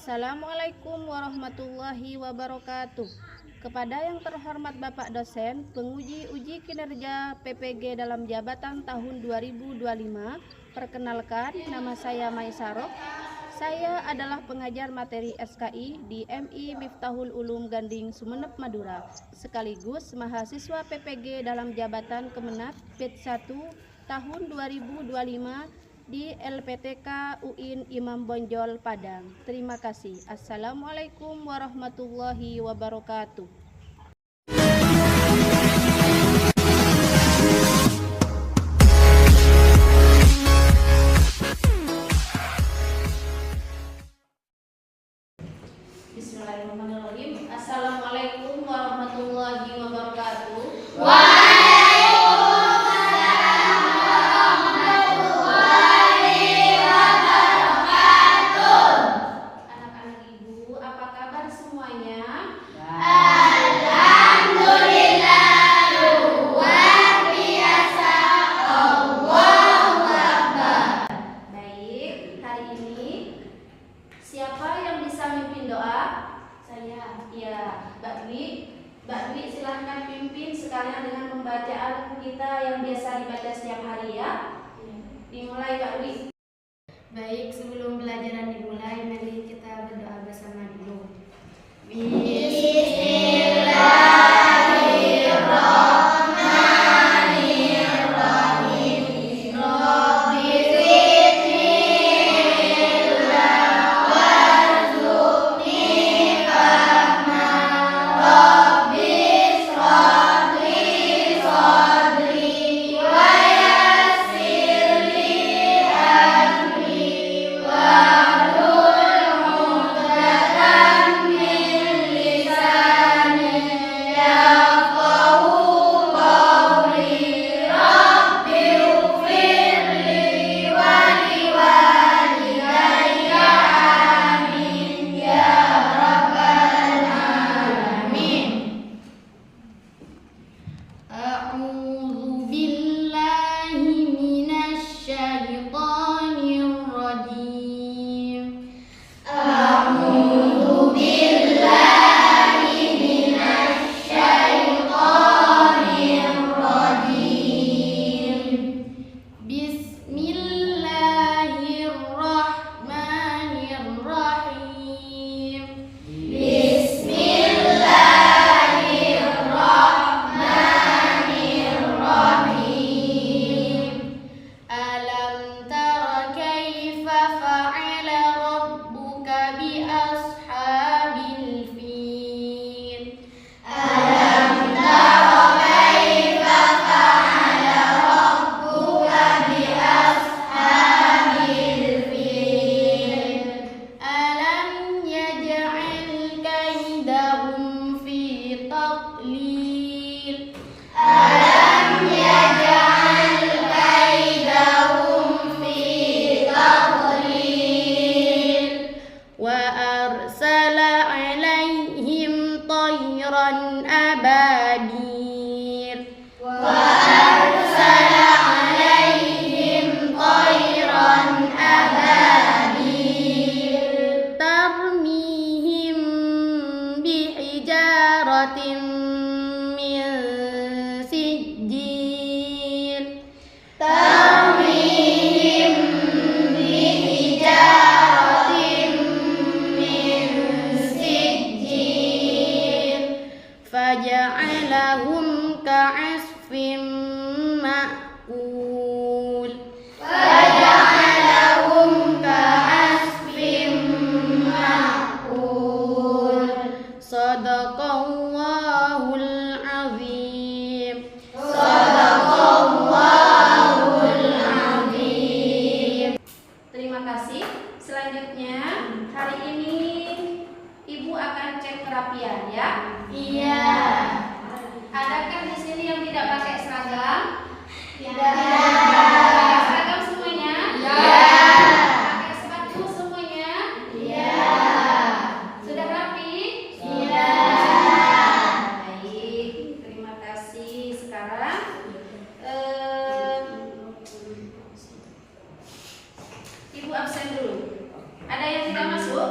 Assalamualaikum warahmatullahi wabarakatuh. Kepada yang terhormat Bapak dosen, penguji uji kinerja PPG dalam jabatan tahun 2025, perkenalkan, nama saya Maisaroh. Saya adalah pengajar materi SKI di MI Miftahul Ulum Ganding, Sumeneb, Madura, sekaligus mahasiswa PPG dalam jabatan Kemenat Batch 1 tahun 2025 di LPTK UIN Imam Bonjol, Padang. Terima kasih. Assalamualaikum warahmatullahi wabarakatuh. Bismillahirrahmanirrahim. Assalamualaikum warahmatullahi wabarakatuh. Siapa yang bisa mimpin doa? Saya. Ya, Mbak Dwi silahkan pimpin sekalian dengan pembacaan kita yang biasa dibaca setiap hari ya. Dimulai Mbak Dwi. Baik, sebelum pelajaran dimulai, mari kita berdoa bersama dulu. Faja'alahum ka'asfin ma'kul. Sadaqallahul azim. Terima kasih. Selanjutnya hari ini Ibu akan cek kerapian ya. Iya. Adakah di sini yang tidak pakai seragam? Tidak. Pakai seragam semuanya? Iya. Pakai sepatu semuanya? Iya. Sudah rapi? Iya. Baik, terima kasih. Sekarang Ibu absen dulu. Ada yang tidak masuk?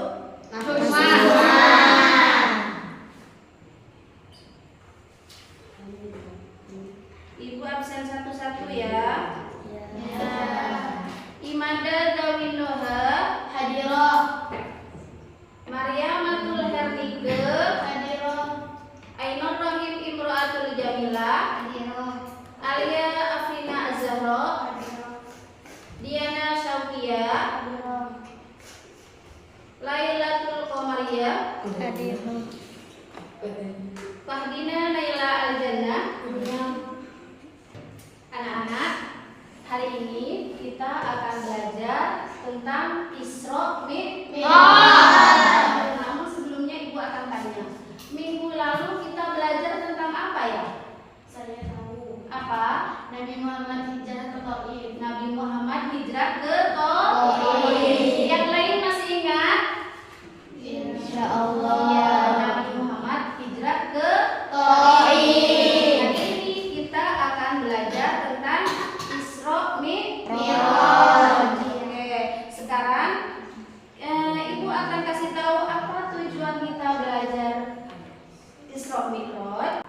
Ibu absen satu-satu ya. Imada Dawinoha Hadiroh. Maryamatul Hernike Hadiroh. Ainur Rahim Imro'atul Jamila Hadiroh. Alia Afrina Az-Zahra Hadiroh. Diana Syauqiyah Hadiroh. Lailatul Qamariyah Hadiroh. Fahdina Naila Al-Jannah. Anak-anak, hari ini kita akan belajar tentang Isra Mi'raj. Namun sebelumnya Ibu akan tanya, minggu lalu kita belajar tentang apa ya? Saya tahu. Apa? Nabi Muhammad hijrah ke Taif. Nabi Muhammad hijrah ke Taif. Yang lain masih ingat? Insya Ya, Allah. Nabi Muhammad hijrah ke Taif. Hari ini kita akan belajar tentang Isra Mi'raj. Oke, sekarang Ibu akan kasih tahu apa tujuan kita belajar Isra Mi'raj.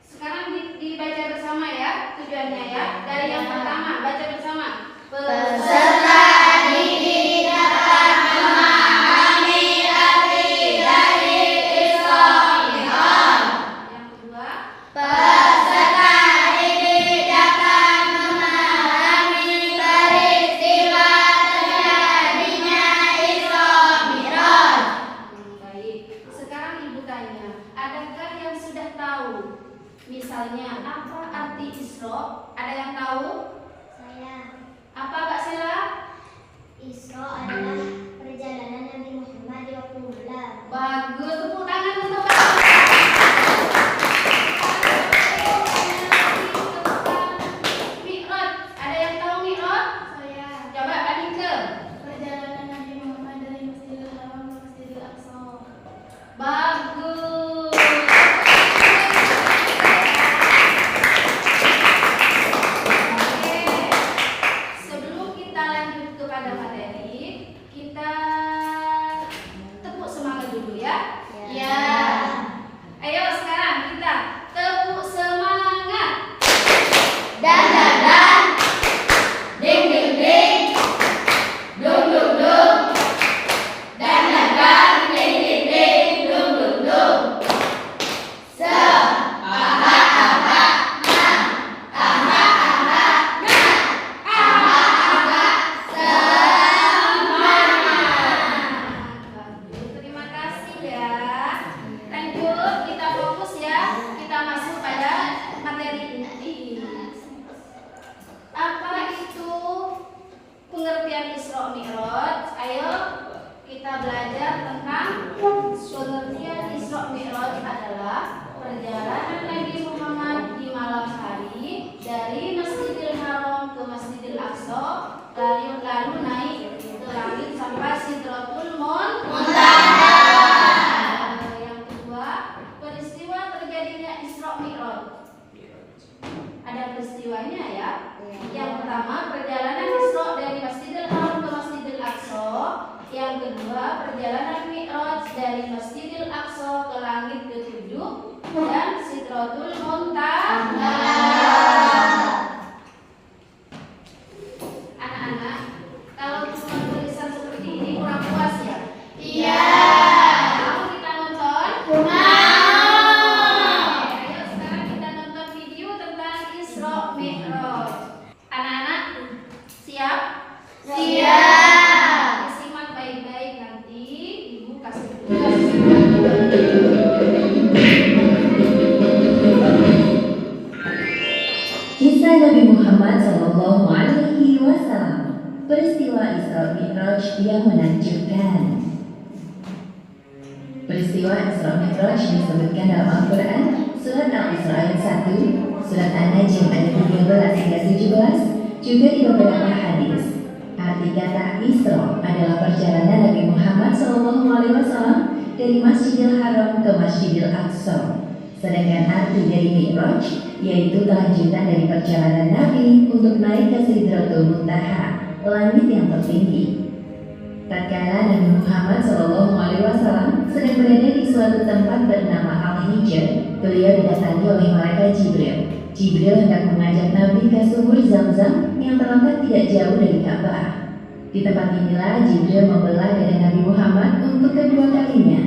Sekarang dibaca bersama ya tujuannya ya. Dari yang pertama baca bersama. Peserta didik dapat memahami arti dari Isra Mi'raj. Yang kedua, Peserta didik dapat memahami peristiwa terjadinya Isra Mi'raj. baik. Sekarang Ibu tanya, adakah yang sudah tahu? Misalnya apa arti Isra? Ada yang tahu? Saya. Apa Kak Sela? Isra adalah perjalanan Nabi Muhammad di waktu malam. Bagus, tepuk tangan untuk Kak. Mi'raj, ada yang tahu Mi'raj? Saya. Coba bandingkan. Perjalanan Nabi Muhammad dari Masjidil Haram ke Masjidil Aqsa. Bagus. Oke. Sebelum kita lanjut kepada materi, kita tepuk semangat dulu ya. Ya. Ayo sekarang kita tepuk semangat. Dan dan dan. Ding ding ding. Dung dung dung. Dan dan dan. Ding ding ding. Dung dung dung. Bagus, terima kasih ya. Lanjut, kita fokus ya. Kita masuk pada materi inti. Apa itu pengertian Isra Mi'raj? Ayo kita belajar tentang pengertian Isra Mi'raj adalah perjalanan Nabi Muhammad di malam hari dari Masjidil Haram ke Masjidil Aqsa, lalu naik ke langit sampai Sidratul Muntaha. Yang kedua, peristiwa terjadinya Isra Mi'raj. Ada peristiwanya ya. Yang pertama, perjalanan Isra dari Masjidil Haram ke Masjidil Aqsa. Yang kedua, perjalanan Mi'raj dari Masjidil Aqsa ke langit ke-7 dan Sidratul Muntaha. Anak-anak, kalau cuma tulisan seperti ini kurang puas ya? Iya. Mau kita nonton? Mau. Ayo sekarang kita nonton video tentang Isra Mi'raj. Anak-anak, siap? Siap. Simak baik-baik, nanti Ibu kasih tugas. Kisah Nabi Muhammad SAW, peristiwa Isra Mi'raj yang menakjubkan. Peristiwa Isra Mi'raj disebutkan dalam Al-Quran, surat Al-Isra ayat 1, surat An-Najm ayat 13 hingga 17, juga di beberapa hadis. Arti kata Isra adalah perjalanan Nabi Muhammad SAW dari Masjidil Haram ke Masjidil Aqsa. Sedangkan arti dari Mi'raj yaitu kelanjutan dari perjalanan Nabi untuk naik ke Sidratul Muntaha, langit yang tertinggi. Tatkala Nabi Muhammad SAW sedang berada di suatu tempat bernama Al-Hijr, beliau didatangi oleh malaikat Jibril. Jibril hendak mengajak Nabi ke sumur Zam-Zam yang terletak tidak jauh dari Ka'bah. Di tempat inilah Jibril membelah dada Nabi Muhammad untuk kedua kalinya.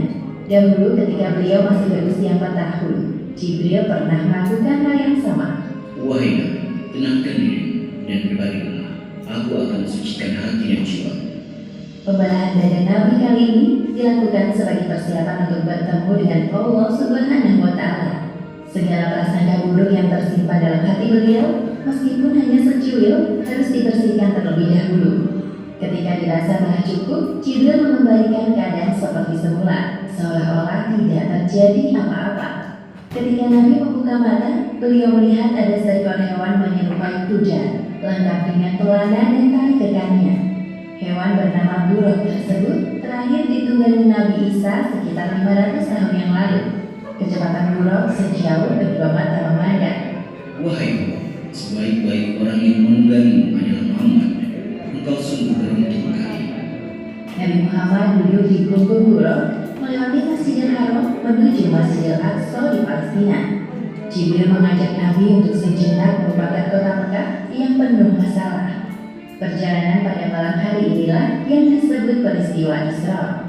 Dahulu ketika beliau masih berusia 4 tahun, Jibril pernah melakukan hal yang sama. Wahai Nabi, tenangkan diri dan berbaringlah. Aku akan mensucikan hati dan jiwa. Pembelahan dada Nabi kali ini dilakukan sebagai persiapan untuk bertemu dengan Allah Subhanahu wa Ta'ala. Segala prasangka buruk yang tersimpan dalam hati beliau, meskipun hanya secuil, harus dibersihkan terlebih dahulu. Ketika dirasa telah cukup, Jibril mengembalikan keadaan seperti semula, seolah-olah tidak terjadi apa-apa. Ketika Nabi membuka mata, beliau melihat ada seekor hewan menyerupai kuda, lengkap dengan pelana dan tali kekangnya. Hewan bernama buruk tersebut terakhir ditunggangi Nabi Isa sekitar 500 tahun yang lalu. Kecepatan buruk sejauh kedua mata memandang. Wahai Muhammad, sebaik-baik orang yang menunggangimu adalah Muhammad. Engkau sungguh beruntung kali. Nabi Muhammad duduk di punggung buruk, melewati Masjidil Haram menuju Masjidil Aqsa di Palestina. Jibril mengajak Nabi untuk sejenak melupakan kota Mekah yang penuh masalah. Perjalanan pada malam hari inilah yang disebut peristiwa Isra.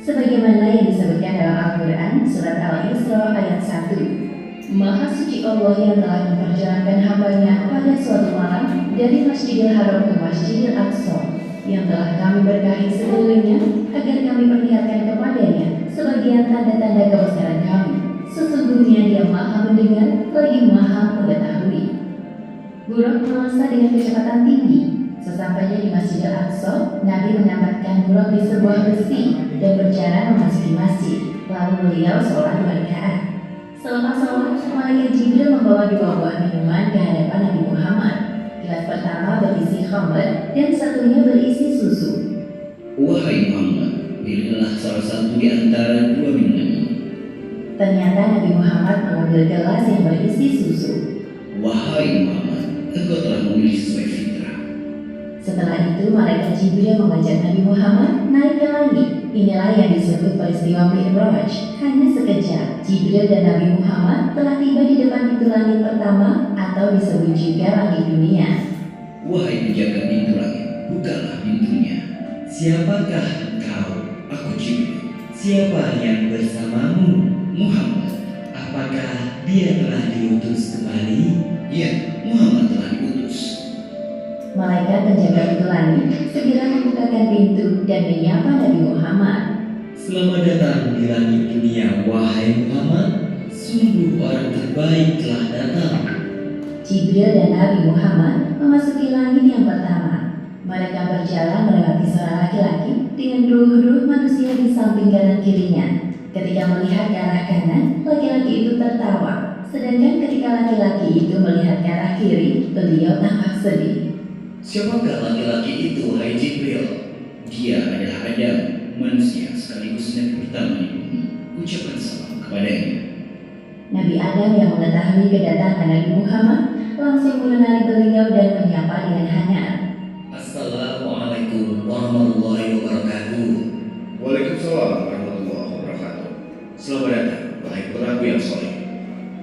Sebagaimana yang disebutkan dalam Al-Quran surat Al-Isra ayat 1. Maha suci Allah yang telah memperjalankan hambanya pada suatu malam dari Masjidil Haram ke Masjidil Aqsa, yang telah kami berkahi sekelilingnya agar kami perlihatkan kepadanya sebagian tanda-tanda kebesaran kami. Sesungguhnya Dia Maha mendengar lagi Maha mengetahui. Buruk melesat dengan kecepatan tinggi. Sesampainya di Masjidil Aqsa, Nabi menempatkan buruk di sebuah besi dan berjalan memasuki masjid. Lalu beliau sholat 2 rakaat. Selepas sholat, malaikat Jibril membawa 2 buah minuman ke hadapan Nabi Muhammad. Gelas pertama berisi khamr dan satunya berisi susu. Wahai Muhammad, pilihlah salah satu di antara 2 minuman ini. Ternyata Nabi Muhammad mengambil gelas yang berisi susu. Wahai Muhammad, engkau telah memilih sesuai fitrah. Setelah itu, malaikat Jibril mengajak Nabi Muhammad naik ke langit. Inilah yang disebut peristiwa Mi'raj. Hanya sekejap, Jibril dan Nabi Muhammad telah tiba di depan pintu langit pertama atau disebut juga langit dunia. Wahai penjaga pintu langit, bukalah pintunya. Siapakah engkau? Aku Jibril. Siapa yang bersamamu? Muhammad. Apakah dia telah diutus kembali? Ya, Muhammad telah diutus. Malaikat penjaga pintu langit segera membukakan pintu dan menyapa Nabi Muhammad. Selamat datang di langit dunia, wahai Muhammad. Sungguh orang terbaik telah datang. Jibril dan Nabi Muhammad memasuki langit yang pertama. Mereka berjalan melewati seorang laki-laki dengan ruh-ruh manusia di samping kanan kirinya. Ketika melihat ke arah kanan, laki-laki itu tertawa. Sedangkan ketika laki-laki itu melihat ke arah kiri, beliau tampak sedih. Siapakah laki-laki itu, hai Jibril? Dia adalah Adam, manusia sekaligus nabi pertama di bumi. Ucapan salam kepadanya. Nabi Adam yang mengetahui kedatangan Nabi Muhammad langsung mengenali beliau dan menyapa dengan hangat. Assalamualaikum warahmatullahi wabarakatuh. Waalaikumsalam warahmatullahi wabarakatuh. Selamat datang, wahai putraku yang soleh.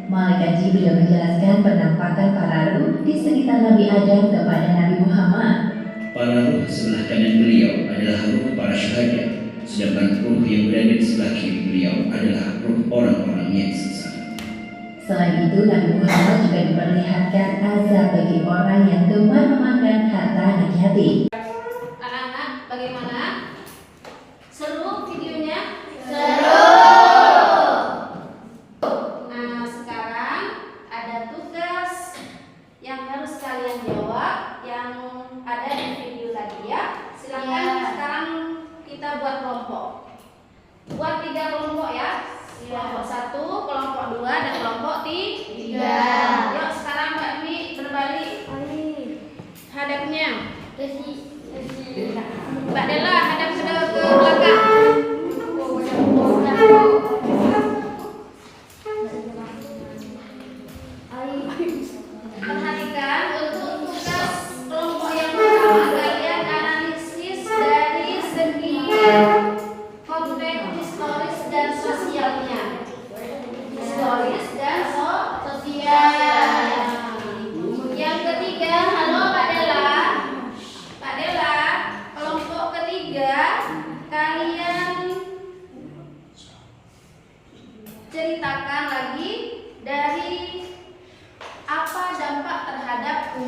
Malaikat Jibril menjelaskan penampakan para ruh di sekitar Nabi Adam kepada Nabi Muhammad. Para ruh sebelah kanan beliau adalah ruh para syuhada, sedangkan ruh yang berada di sebelah kiri beliau adalah ruh orang-orang yang sesat. Selain itu, Nabi Muhammad juga diperlihatkan azab bagi orang yang gemar memakan harta anak yatim. Anak-anak, bagaimana? Seru videonya? Seru. Nah, sekarang ada tugas yang harus kalian jawab yang ada di video tadi ya. Silakan Ya. sekarang kita buat kelompok. Buat 3 kelompok ya. Kelompok 1, kelompok 2, dan kelompok 3. Yuk sekarang Mbak Mi berbalik hadapnya. Kasih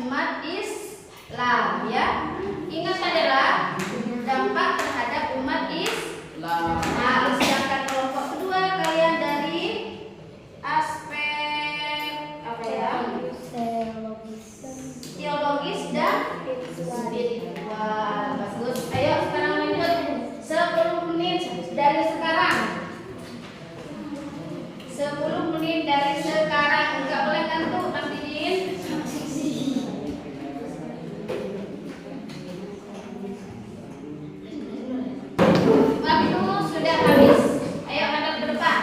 umat Islam, ya. Ingat adalah dampak terhadap umat Islam. Nah, sedangkan kelompok kedua kalian dari aspek apa ya? Teologis dan spiritual. Bagus. Ayo sekarang lanjut. 10 menit dari sekarang. 10 menit dari sekarang. Enggak boleh ngantuk, Abidin. Waktu sudah habis. Ayo hadap ke depan.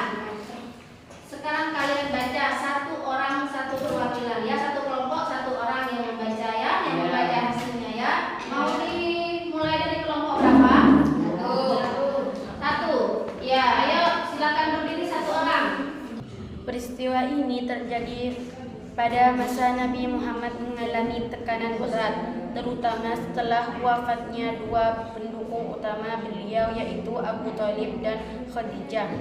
Sekarang kalian baca satu orang satu perwakilan, ya, satu kelompok satu orang yang membaca, ya, yang membaca hasilnya, ya. Mau dimulai dari kelompok berapa? Satu. Ya, ayo silakan berdiri satu orang. Peristiwa ini terjadi pada masa Nabi Muhammad mengalami tekanan berat, terutama setelah wafatnya dua pendukung utama beliau, yaitu Abu Thalib dan Khadijah.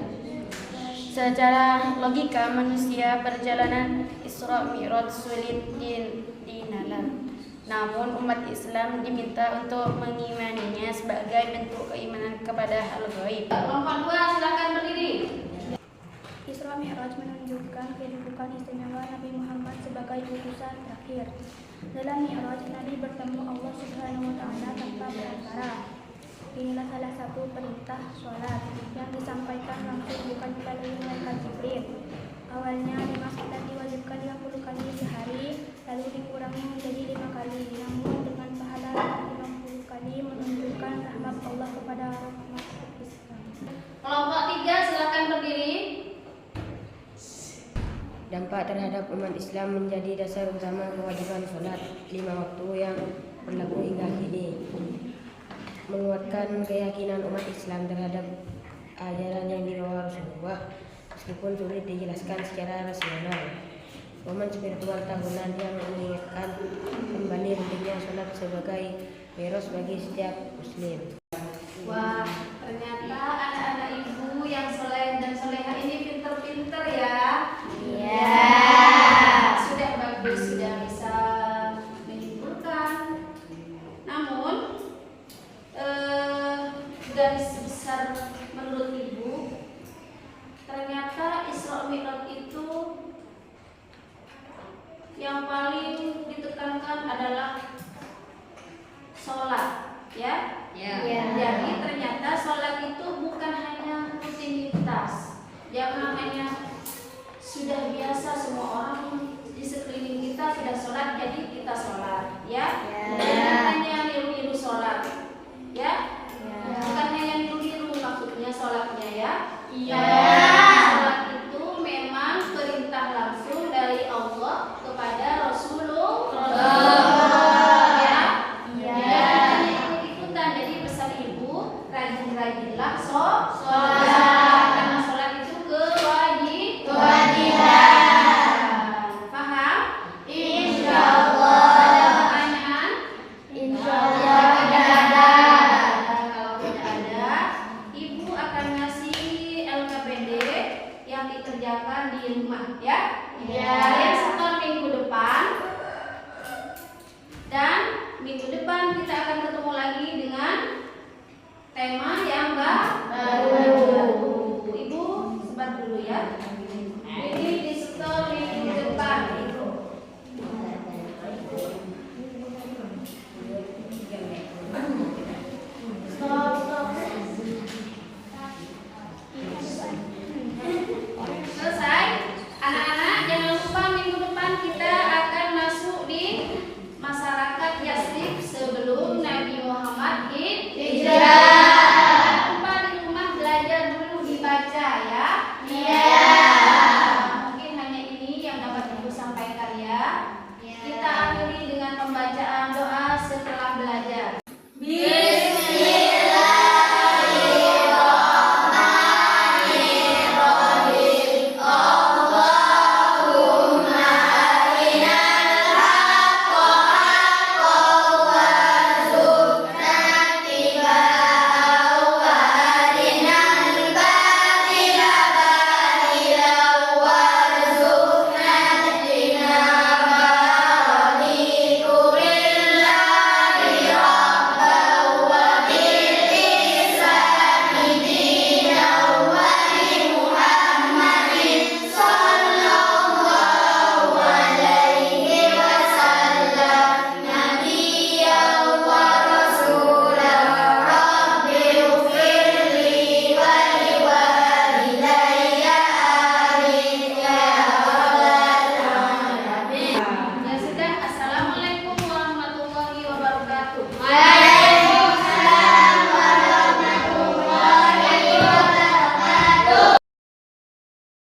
Secara logika manusia, perjalanan Isra Mi'raj sulit dinalar. Namun umat Islam diminta untuk mengimaninya sebagai bentuk keimanan kepada hal gaib. Kelompok dua silakan berdiri. Isra Mi'raj menunjukkan kedudukan istimewa Nabi Muhammad sebagai utusan terakhir. Dalam Mi'raj, Nabi bertemu Allah Subhanahu wa Ta'ala tanpa perantara. Inilah salah satu perintah sholat yang disampaikan langsung bukan melalui malaikat Jibril. Awalnya dimas kita diwajibkan 50 kali sehari, lalu dikurangi menjadi 5 kali. Namun dengan pahala 50 kali menunjukkan rahmat Allah kepada umat Islam. Kelompok tiga silakan berdiri. Dampak terhadap umat Islam menjadi dasar utama kewajiban sholat 5 waktu yang berlaku hingga kini. Menguatkan keyakinan umat Islam terhadap ajaran yang dibawa Rasulullah, meskipun sulit dijelaskan secara rasional. Momen spiritual tahunan yang mengingatkan kembali pentingnya sholat sebagai miros bagi setiap muslim. Wah, ternyata anak-anak ibu yang soleh dan soleha ini pinter-pinter, ya. Iya. Sudah bagus, sudah bisa menyimpulkan. Namun garis besar menurut ibu, ternyata Isra Mi'raj itu yang paling ditekankan adalah sholat, ya. Jadi ternyata sholat itu bukan hanya rutinitas, jangan hanya sudah biasa semua orang di sekeliling kita sudah sholat, jadi kita sholat, ya. Jangan hanya niru-niru sholat, ya. Bukan hanya niru-niru maksudnya sholatnya, ya. Sholat itu memang perintah langsung dari Allah kepada Rasulullah, ya. Jangan hanya ikut-ikutan. Jadi pesan ibu, rajin-rajinlah sholat.